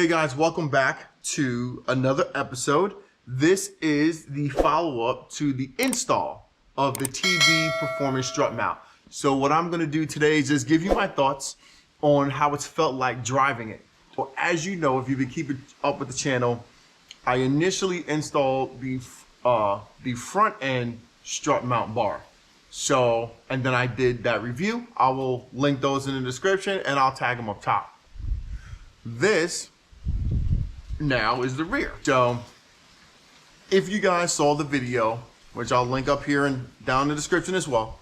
Hey guys, welcome back to another episode. This is the follow-up to the install of the TB Performance strut mount. So what I'm going to do today is just give you my thoughts on how it's felt like driving it. Well, as you know, if you've been keeping up with the channel, I initially installed the front end strut mount bar. So, and then I did that review. I will link those in the description and I'll tag them up top. This now is the rear. So if you guys saw the video, which I'll link up here and down in the description as well,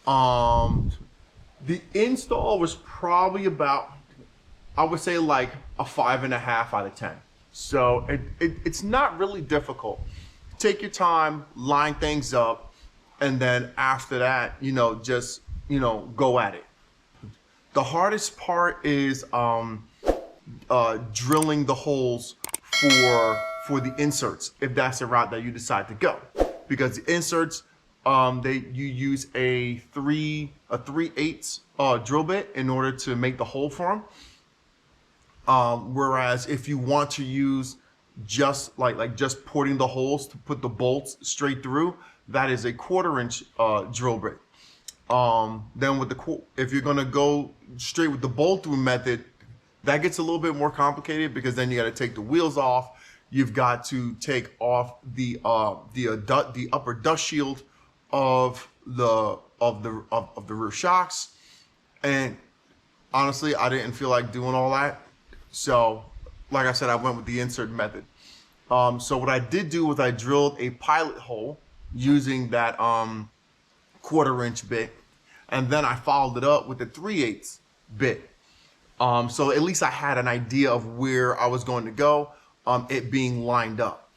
the install was probably about, I would say like a 5.5 out of 10. So it's not really difficult. Take your time, line things up, and then after that, just go at it. The hardest part is drilling the holes for the inserts, if that's the route that you decide to go, because the inserts, you use a 3/8 drill bit in order to make the hole for them. Whereas if you want to use just just porting the holes to put the bolts straight through, that is a 1/4 inch drill bit. Then with if you're gonna go straight with the bolt through method, that gets a little bit more complicated, because then you got to take the wheels off. You've got to take off the upper dust shield of the rear shocks. And honestly, I didn't feel like doing all that. So like I said, I went with the insert method. So what I did do was I drilled a pilot hole using that 1/4 inch bit, and then I followed it up with the 3/8 bit. So at least I had an idea of where I was going to go, it being lined up.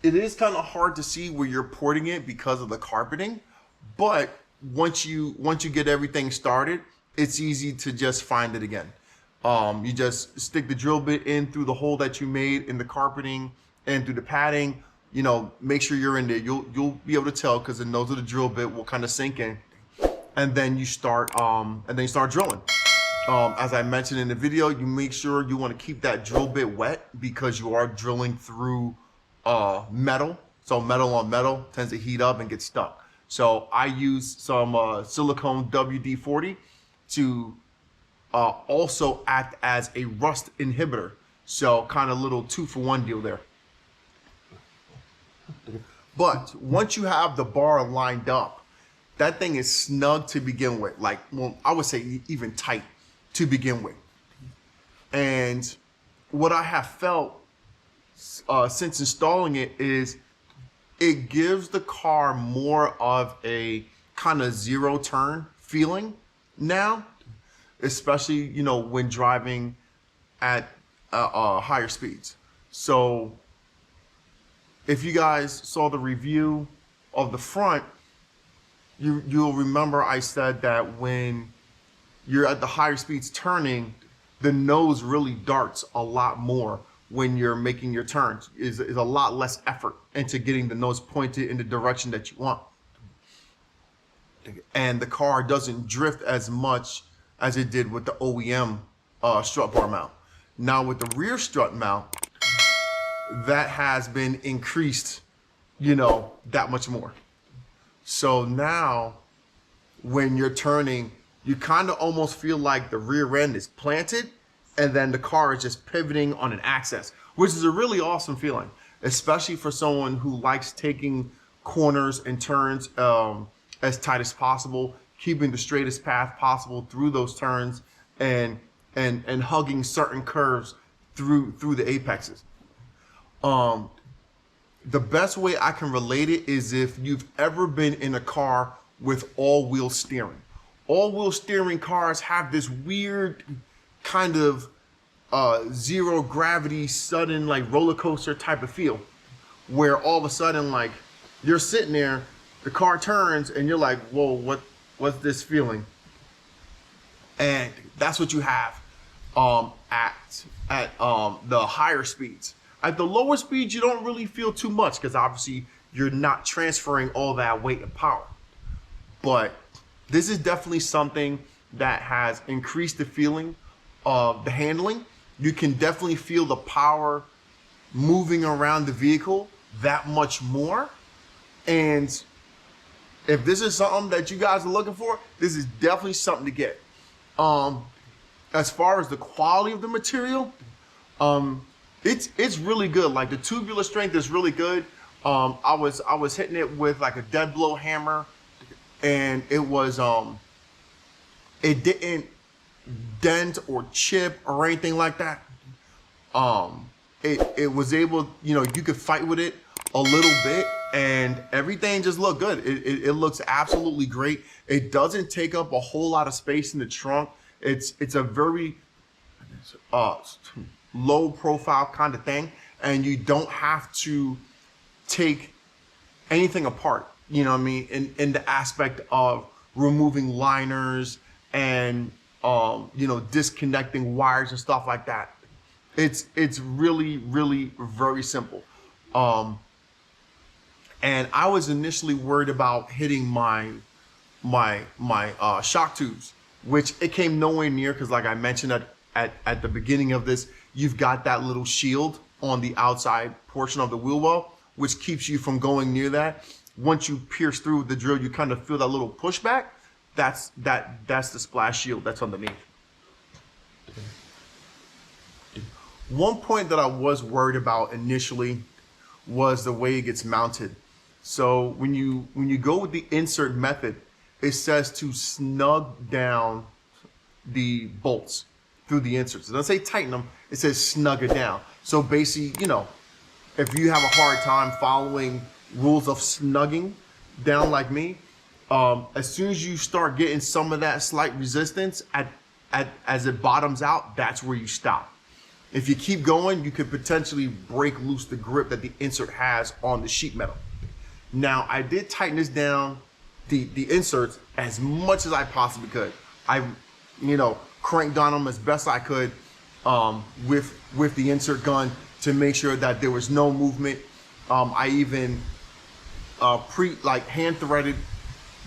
It is kind of hard to see where you're porting it because of the carpeting, but once you get everything started, it's easy to just find it again. You just stick the drill bit in through the hole that you made in the carpeting and through the padding. Make sure you're in there. You'll be able to tell, because the nose of the drill bit will kind of sink in. And then you start drilling. As I mentioned in the video, you make sure you want to keep that drill bit wet, because you are drilling through metal. So metal on metal tends to heat up and get stuck. So I use some silicone WD-40 to also act as a rust inhibitor. So kind of little 2-for-1 deal there. But once you have the bar lined up, that thing is snug to begin with. Well, I would say even tight to begin with. And what I have felt since installing it is it gives the car more of a kind of zero turn feeling now, especially, when driving at higher speeds. So if you guys saw the review of the front, you'll remember I said that when you're at the higher speeds turning, the nose really darts a lot more when you're making your turns. Is a lot less effort into getting the nose pointed in the direction that you want. And the car doesn't drift as much as it did with the OEM strut bar mount. Now with the rear strut mount, that has been increased, that much more. So now when you're turning, you kind of almost feel like the rear end is planted, and then the car is just pivoting on an axis, which is a really awesome feeling, especially for someone who likes taking corners and turns as tight as possible, keeping the straightest path possible through those turns, and hugging certain curves through the apexes. The best way I can relate it is if you've ever been in a car with all-wheel steering. All-wheel steering cars have this weird kind of zero gravity, sudden roller coaster type of feel, where all of a sudden you're sitting there, the car turns, and you're like, whoa, what's this feeling? And that's what you have at the higher speeds. At the lower speeds, you don't really feel too much, because obviously you're not transferring all that weight and power. But this is definitely something that has increased the feeling of the handling. You can definitely feel the power moving around the vehicle that much more. And if this is something that you guys are looking for, this is definitely something to get. As far as the quality of the material, it's really good. Like the tubular strength is really good. I was hitting it with like a dead blow hammer, and it was it didn't dent or chip or anything like that. It was able, you know, you could fight with it a little bit and everything just looked good. It looks absolutely great. It doesn't take up a whole lot of space in the trunk. It's a very low profile kind of thing, and you don't have to take anything apart, you know what I mean, in the aspect of removing liners and you know, disconnecting wires and stuff like that. It's really very simple. And I was initially worried about hitting my shock tubes, which it came nowhere near, because like I mentioned at the beginning of this, you've got that little shield on the outside portion of the wheel well, which keeps you from going near that. Once you pierce through with the drill, you kind of feel that little pushback. That's the splash shield that's underneath. One point that I was worried about initially was the way it gets mounted. So when you go with the insert method, it says to snug down the bolts through the inserts. It doesn't say tighten them, it says snug it down. So basically, you know, if you have a hard time following rules of snugging down like me, as soon as you start getting some of that slight resistance as it bottoms out, that's where you stop. If you keep going, you could potentially break loose the grip that the insert has on the sheet metal. Now, I did tighten this down, the inserts, as much as I possibly could. I, you know, cranked on them as best I could with the insert gun to make sure that there was no movement. I even hand threaded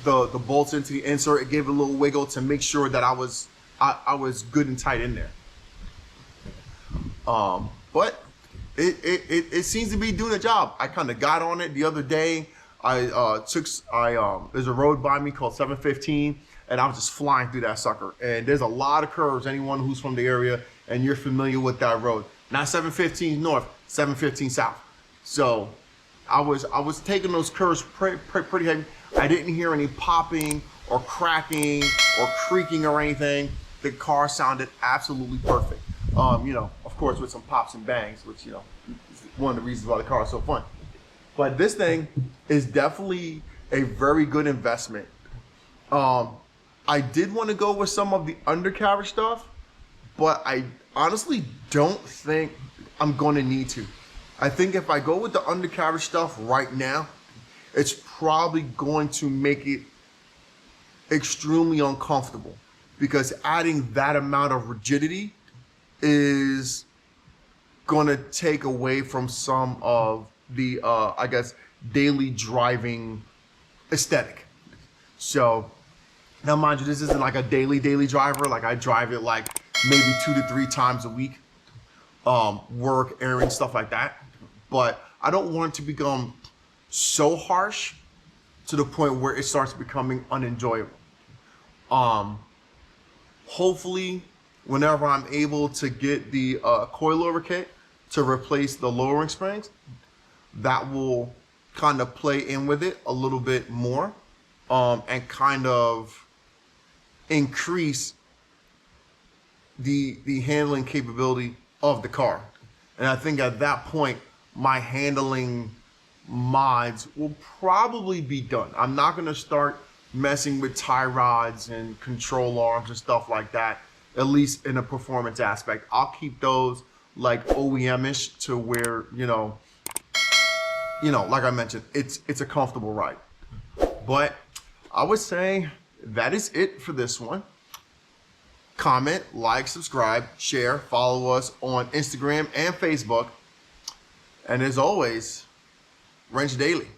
the bolts into the insert. It gave it a little wiggle to make sure that I was good and tight in there. But it seems to be doing a job. I kind of got on it the other day. There's a road by me called 715, and I was just flying through that sucker. And there's a lot of curves. Anyone who's from the area and you're familiar with that road, not 715 north, 715 south. So I was taking those curves pretty heavy. I didn't hear any popping or cracking or creaking or anything. The car sounded absolutely perfect. You know, of course, with some pops and bangs, which, you know, is one of the reasons why the car is so fun. But this thing is definitely a very good investment. I did want to go with some of the undercarriage stuff, but I honestly don't think I'm going to need to. I think if I go with the undercarriage stuff right now, it's probably going to make it extremely uncomfortable, because adding that amount of rigidity is going to take away from some of the, I guess, daily driving aesthetic. So now, mind you, this isn't like a daily driver. Like, I drive it like maybe 2 to 3 times a week, work, errands, stuff like that. But I don't want it to become so harsh to the point where it starts becoming unenjoyable. Hopefully, whenever I'm able to get the coilover kit to replace the lowering springs, that will kind of play in with it a little bit more, and kind of increase the handling capability of the car. And I think at that point, my handling mods will probably be done. I'm not going to start messing with tie rods and control arms and stuff like that, at least in a performance aspect. I'll keep those like OEM-ish to where, you know, like I mentioned, it's a comfortable ride. But I would say that is it for this one. Comment, like, subscribe, share, follow us on Instagram and Facebook. And as always, Wrench Daily.